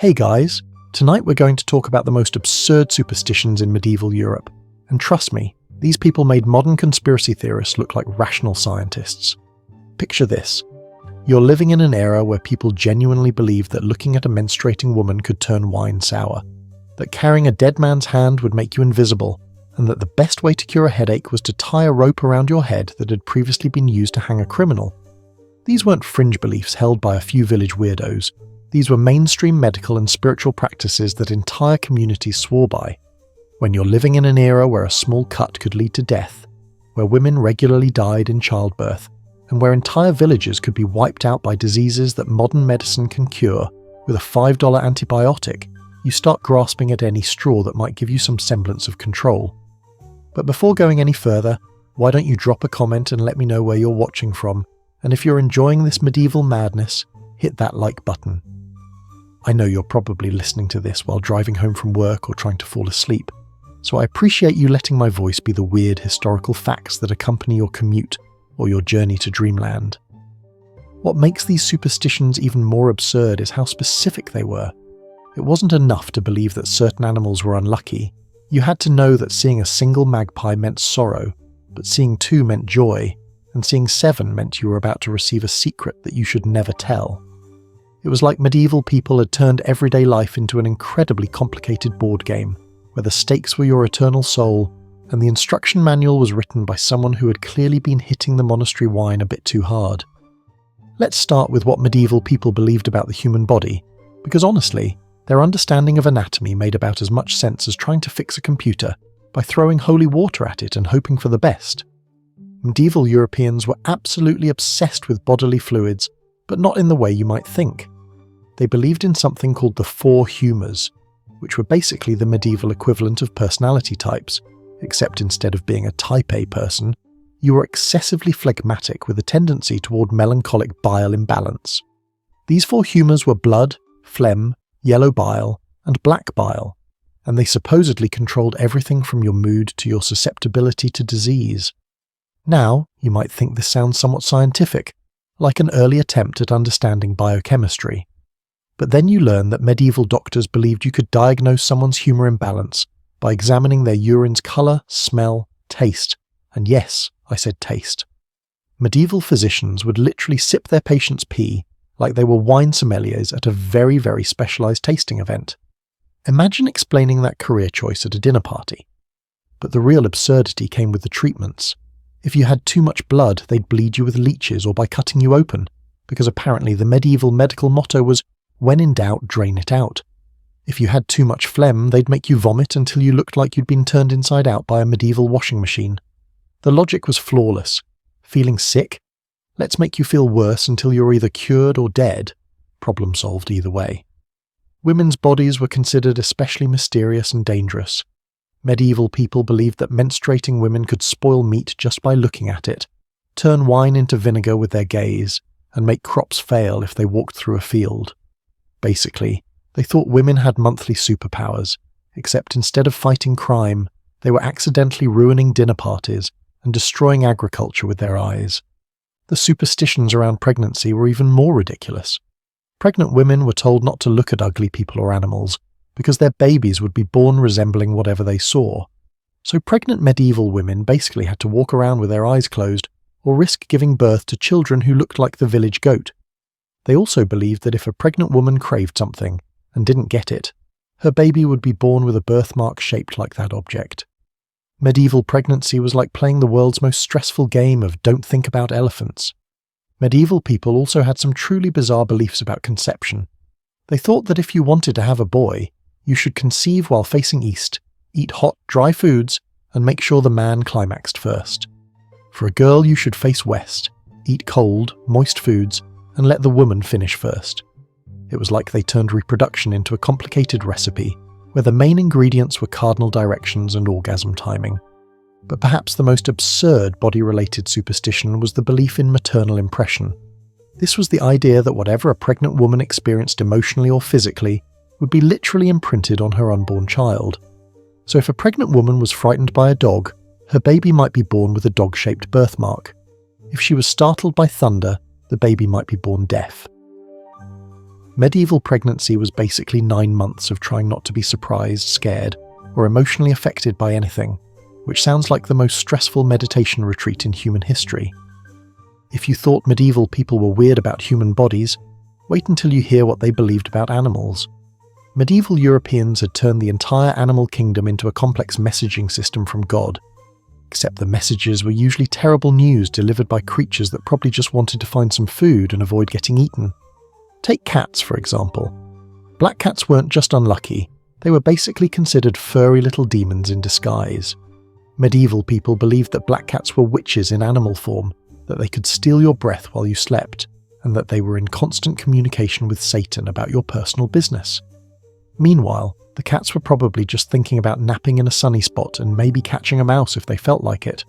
Hey guys, tonight we're going to talk about the most absurd superstitions in medieval Europe. And trust me, these people made modern conspiracy theorists look like rational scientists. Picture this. You're living in an era where people genuinely believed that looking at a menstruating woman could turn wine sour, that carrying a dead man's hand would make you invisible, and that the best way to cure a headache was to tie a rope around your head that had previously been used to hang a criminal. These weren't fringe beliefs held by a few village weirdos. These were mainstream medical and spiritual practices that entire communities swore by. When you're living in an era where a small cut could lead to death, where women regularly died in childbirth, and where entire villages could be wiped out by diseases that modern medicine can cure with a $5 antibiotic, you start grasping at any straw that might give you some semblance of control. But before going any further, why don't you drop a comment and let me know where you're watching from, and if you're enjoying this medieval madness, hit that like button. I know you're probably listening to this while driving home from work or trying to fall asleep, so I appreciate you letting my voice be the weird historical facts that accompany your commute or your journey to dreamland. What makes these superstitions even more absurd is how specific they were. It wasn't enough to believe that certain animals were unlucky. You had to know that seeing a single magpie meant sorrow, but seeing 2 meant joy, and seeing 7 meant you were about to receive a secret that you should never tell. It was like medieval people had turned everyday life into an incredibly complicated board game, where the stakes were your eternal soul, and the instruction manual was written by someone who had clearly been hitting the monastery wine a bit too hard. Let's start with what medieval people believed about the human body, because honestly, their understanding of anatomy made about as much sense as trying to fix a computer by throwing holy water at it and hoping for the best. Medieval Europeans were absolutely obsessed with bodily fluids, but not in the way you might think. They believed in something called the 4 humours, which were basically the medieval equivalent of personality types, except instead of being a type A person, you were excessively phlegmatic with a tendency toward melancholic bile imbalance. These 4 humours were blood, phlegm, yellow bile, and black bile, and they supposedly controlled everything from your mood to your susceptibility to disease. Now, you might think this sounds somewhat scientific, like an early attempt at understanding biochemistry. But then you learn that medieval doctors believed you could diagnose someone's humour imbalance by examining their urine's colour, smell, taste, and yes, I said taste. Medieval physicians would literally sip their patients' pee like they were wine sommeliers at a very, very specialised tasting event. Imagine explaining that career choice at a dinner party. But the real absurdity came with the treatments. If you had too much blood, they'd bleed you with leeches or by cutting you open, because apparently the medieval medical motto was, when in doubt, drain it out. If you had too much phlegm, they'd make you vomit until you looked like you'd been turned inside out by a medieval washing machine. The logic was flawless. Feeling sick? Let's make you feel worse until you're either cured or dead. Problem solved either way. Women's bodies were considered especially mysterious and dangerous. Medieval people believed that menstruating women could spoil meat just by looking at it, turn wine into vinegar with their gaze, and make crops fail if they walked through a field. Basically, they thought women had monthly superpowers, except instead of fighting crime, they were accidentally ruining dinner parties and destroying agriculture with their eyes. The superstitions around pregnancy were even more ridiculous. Pregnant women were told not to look at ugly people or animals, because their babies would be born resembling whatever they saw. So pregnant medieval women basically had to walk around with their eyes closed or risk giving birth to children who looked like the village goat. They also believed that if a pregnant woman craved something and didn't get it, her baby would be born with a birthmark shaped like that object. Medieval pregnancy was like playing the world's most stressful game of don't think about elephants. Medieval people also had some truly bizarre beliefs about conception. They thought that if you wanted to have a boy, you should conceive while facing east, eat hot, dry foods, and make sure the man climaxed first. For a girl, you should face west, eat cold, moist foods, and let the woman finish first. It was like they turned reproduction into a complicated recipe, where the main ingredients were cardinal directions and orgasm timing. But perhaps the most absurd body-related superstition was the belief in maternal impression. This was the idea that whatever a pregnant woman experienced emotionally or physically would be literally imprinted on her unborn child. So if a pregnant woman was frightened by a dog, her baby might be born with a dog-shaped birthmark. If she was startled by thunder, the baby might be born deaf. Medieval pregnancy was basically 9 months of trying not to be surprised, scared, or emotionally affected by anything, which sounds like the most stressful meditation retreat in human history. If you thought medieval people were weird about human bodies, wait until you hear what they believed about animals. Medieval Europeans had turned the entire animal kingdom into a complex messaging system from God, except the messages were usually terrible news delivered by creatures that probably just wanted to find some food and avoid getting eaten. Take cats, for example. Black cats weren't just unlucky, they were basically considered furry little demons in disguise. Medieval people believed that black cats were witches in animal form, that they could steal your breath while you slept, and that they were in constant communication with Satan about your personal business. Meanwhile, the cats were probably just thinking about napping in a sunny spot and maybe catching a mouse if they felt like it.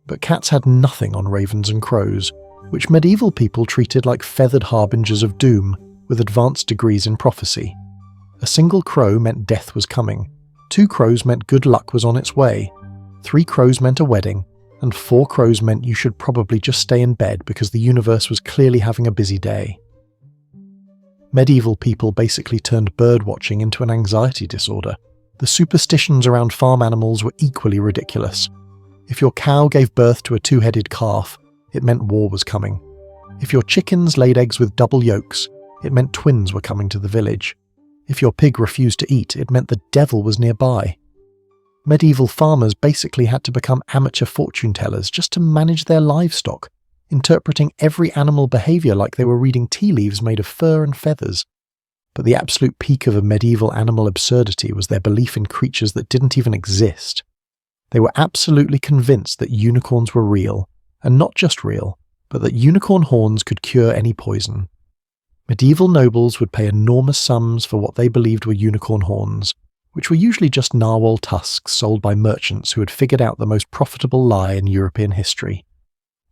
But cats had nothing on ravens and crows, which medieval people treated like feathered harbingers of doom with advanced degrees in prophecy. A single crow meant death was coming, 2 crows meant good luck was on its way, 3 crows meant a wedding, and 4 crows meant you should probably just stay in bed because the universe was clearly having a busy day. Medieval people basically turned bird-watching into an anxiety disorder. The superstitions around farm animals were equally ridiculous. If your cow gave birth to a 2-headed calf, it meant war was coming. If your chickens laid eggs with double yolks, it meant twins were coming to the village. If your pig refused to eat, it meant the devil was nearby. Medieval farmers basically had to become amateur fortune tellers just to manage their livestock, interpreting every animal behaviour like they were reading tea leaves made of fur and feathers. But the absolute peak of a medieval animal absurdity was their belief in creatures that didn't even exist. They were absolutely convinced that unicorns were real, and not just real, but that unicorn horns could cure any poison. Medieval nobles would pay enormous sums for what they believed were unicorn horns, which were usually just narwhal tusks sold by merchants who had figured out the most profitable lie in European history.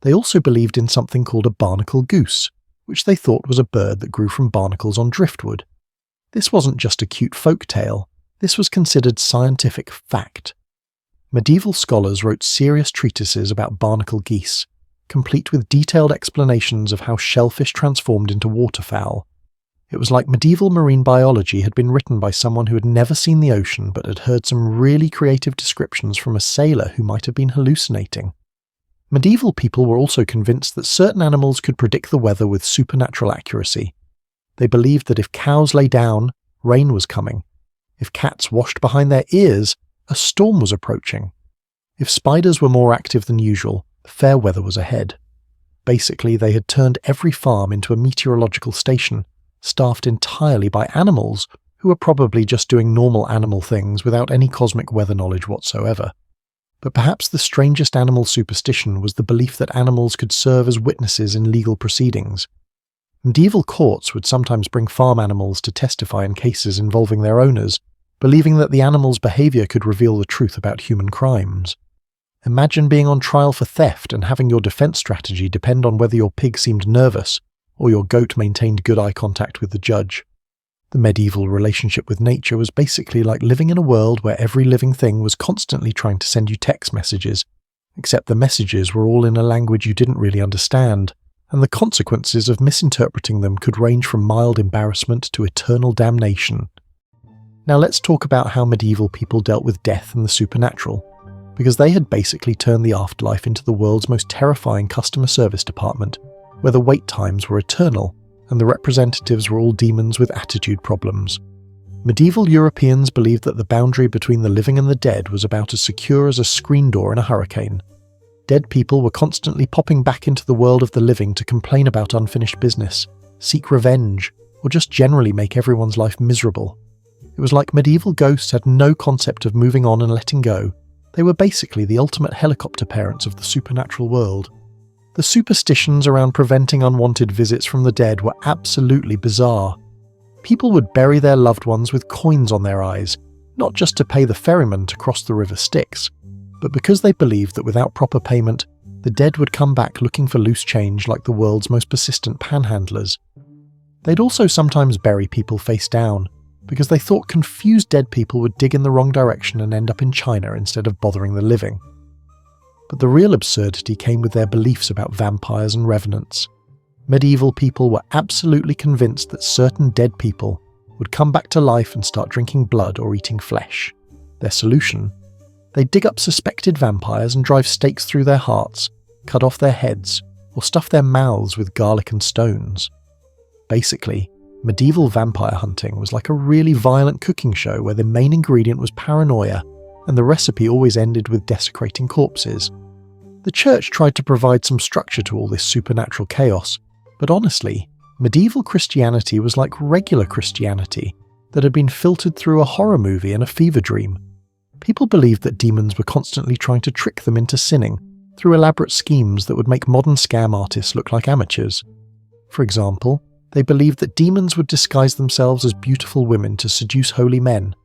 They also believed in something called a barnacle goose, which they thought was a bird that grew from barnacles on driftwood. This wasn't just a cute folk tale, this was considered scientific fact. Medieval scholars wrote serious treatises about barnacle geese, complete with detailed explanations of how shellfish transformed into waterfowl. It was like medieval marine biology had been written by someone who had never seen the ocean but had heard some really creative descriptions from a sailor who might have been hallucinating. Medieval people were also convinced that certain animals could predict the weather with supernatural accuracy. They believed that if cows lay down, rain was coming. If cats washed behind their ears, a storm was approaching. If spiders were more active than usual, fair weather was ahead. Basically, they had turned every farm into a meteorological station, staffed entirely by animals who were probably just doing normal animal things without any cosmic weather knowledge whatsoever. But perhaps the strangest animal superstition was the belief that animals could serve as witnesses in legal proceedings. Medieval courts would sometimes bring farm animals to testify in cases involving their owners, believing that the animal's behaviour could reveal the truth about human crimes. Imagine being on trial for theft and having your defence strategy depend on whether your pig seemed nervous or your goat maintained good eye contact with the judge. The medieval relationship with nature was basically like living in a world where every living thing was constantly trying to send you text messages, except the messages were all in a language you didn't really understand, and the consequences of misinterpreting them could range from mild embarrassment to eternal damnation. Now let's talk about how medieval people dealt with death and the supernatural, because they had basically turned the afterlife into the world's most terrifying customer service department, where the wait times were eternal and the representatives were all demons with attitude problems. Medieval Europeans believed that the boundary between the living and the dead was about as secure as a screen door in a hurricane. Dead people were constantly popping back into the world of the living to complain about unfinished business, seek revenge, or just generally make everyone's life miserable. It was like medieval ghosts had no concept of moving on and letting go. They were basically the ultimate helicopter parents of the supernatural world. The superstitions around preventing unwanted visits from the dead were absolutely bizarre. People would bury their loved ones with coins on their eyes, not just to pay the ferryman to cross the River Styx, but because they believed that without proper payment, the dead would come back looking for loose change like the world's most persistent panhandlers. They'd also sometimes bury people face down, because they thought confused dead people would dig in the wrong direction and end up in China instead of bothering the living. But the real absurdity came with their beliefs about vampires and revenants. Medieval people were absolutely convinced that certain dead people would come back to life and start drinking blood or eating flesh. Their solution? They'd dig up suspected vampires and drive stakes through their hearts, cut off their heads, or stuff their mouths with garlic and stones. Basically, medieval vampire hunting was like a really violent cooking show where the main ingredient was paranoia, and the recipe always ended with desecrating corpses. The church tried to provide some structure to all this supernatural chaos, but honestly, medieval Christianity was like regular Christianity that had been filtered through a horror movie and a fever dream. People believed that demons were constantly trying to trick them into sinning through elaborate schemes that would make modern scam artists look like amateurs. For example, they believed that demons would disguise themselves as beautiful women to seduce holy men,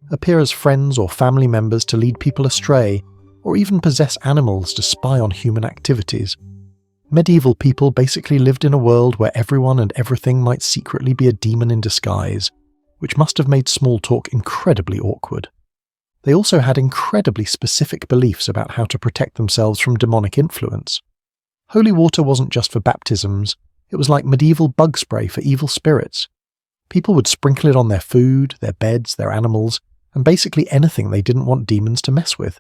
appear as friends or family members to lead people astray, or even possess animals to spy on human activities. Medieval people basically lived in a world where everyone and everything might secretly be a demon in disguise, which must have made small talk incredibly awkward. They also had incredibly specific beliefs about how to protect themselves from demonic influence. Holy water wasn't just for baptisms, it was like medieval bug spray for evil spirits. People would sprinkle it on their food, their beds, their animals, and basically anything they didn't want demons to mess with.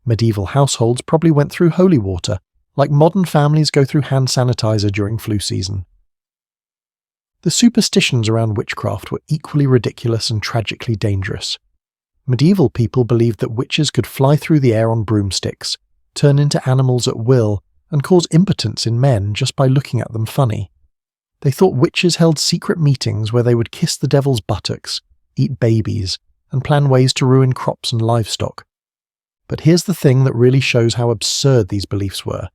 Medieval households probably went through holy water, like modern families go through hand sanitizer during flu season. The superstitions around witchcraft were equally ridiculous and tragically dangerous. Medieval people believed that witches could fly through the air on broomsticks, turn into animals at will, and cause impotence in men just by looking at them funny. They thought witches held secret meetings where they would kiss the devil's buttocks, eat babies, and plan ways to ruin crops and livestock. But here's the thing that really shows how absurd these beliefs were.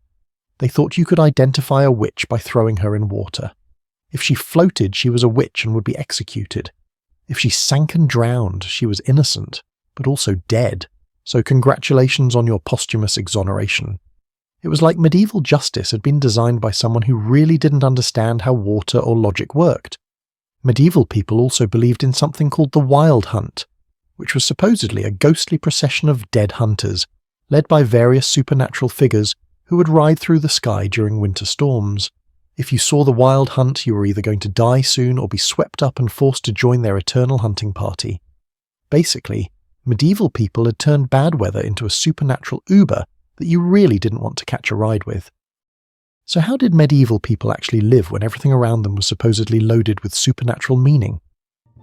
They thought you could identify a witch by throwing her in water. If she floated, she was a witch and would be executed. If she sank and drowned, she was innocent, but also dead, so congratulations on your posthumous exoneration. It was like medieval justice had been designed by someone who really didn't understand how water or logic worked. Medieval people also believed in something called the Wild Hunt, which was supposedly a ghostly procession of dead hunters, led by various supernatural figures who would ride through the sky during winter storms. If you saw the Wild Hunt, you were either going to die soon or be swept up and forced to join their eternal hunting party. Basically, medieval people had turned bad weather into a supernatural Uber that you really didn't want to catch a ride with. So how did medieval people actually live when everything around them was supposedly loaded with supernatural meaning?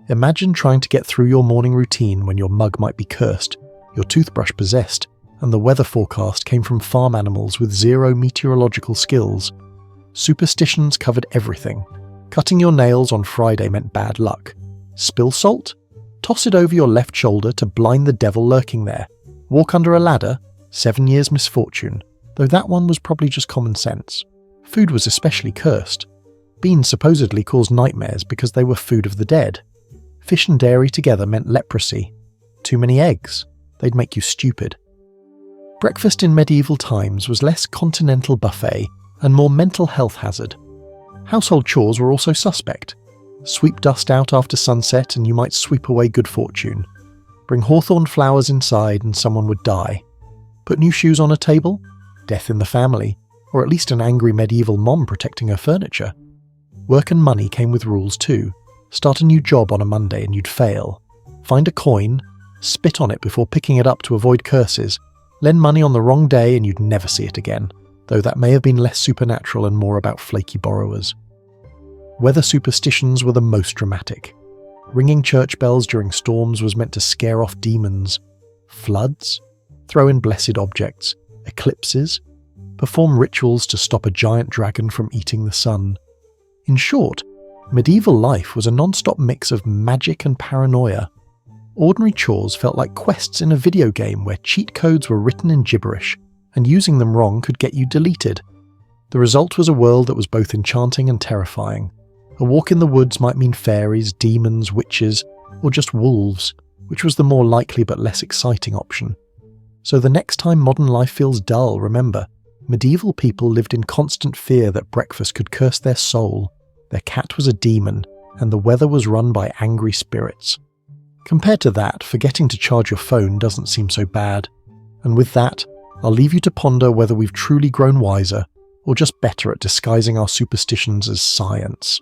Imagine trying to get through your morning routine when your mug might be cursed, your toothbrush possessed, and the weather forecast came from farm animals with zero meteorological skills. Superstitions covered everything. Cutting your nails on Friday meant bad luck. Spill salt? Toss it over your left shoulder to blind the devil lurking there. Walk under a ladder? 7 years misfortune, though that one was probably just common sense. Food was especially cursed. Beans supposedly caused nightmares because they were food of the dead. Fish and dairy together meant leprosy. Too many eggs? They'd make you stupid. Breakfast in medieval times was less continental buffet and more mental health hazard. Household chores were also suspect. Sweep dust out after sunset and you might sweep away good fortune. Bring hawthorn flowers inside and someone would die. Put new shoes on a table? Death in the family, or at least an angry medieval mom protecting her furniture. Work and money came with rules too. Start a new job on a Monday and you'd fail. Find a coin, spit on it before picking it up to avoid curses, lend money on the wrong day and you'd never see it again, though that may have been less supernatural and more about flaky borrowers. Weather superstitions were the most dramatic. Ringing church bells during storms was meant to scare off demons. Floods? Throw in blessed objects. Eclipses? Perform rituals to stop a giant dragon from eating the sun. In short, medieval life was a non-stop mix of magic and paranoia. Ordinary chores felt like quests in a video game where cheat codes were written in gibberish, and using them wrong could get you deleted. The result was a world that was both enchanting and terrifying. A walk in the woods might mean fairies, demons, witches, or just wolves, which was the more likely but less exciting option. So the next time modern life feels dull, remember, medieval people lived in constant fear that breakfast could curse their soul, their cat was a demon, and the weather was run by angry spirits. Compared to that, forgetting to charge your phone doesn't seem so bad. And with that, I'll leave you to ponder whether we've truly grown wiser, or just better at disguising our superstitions as science?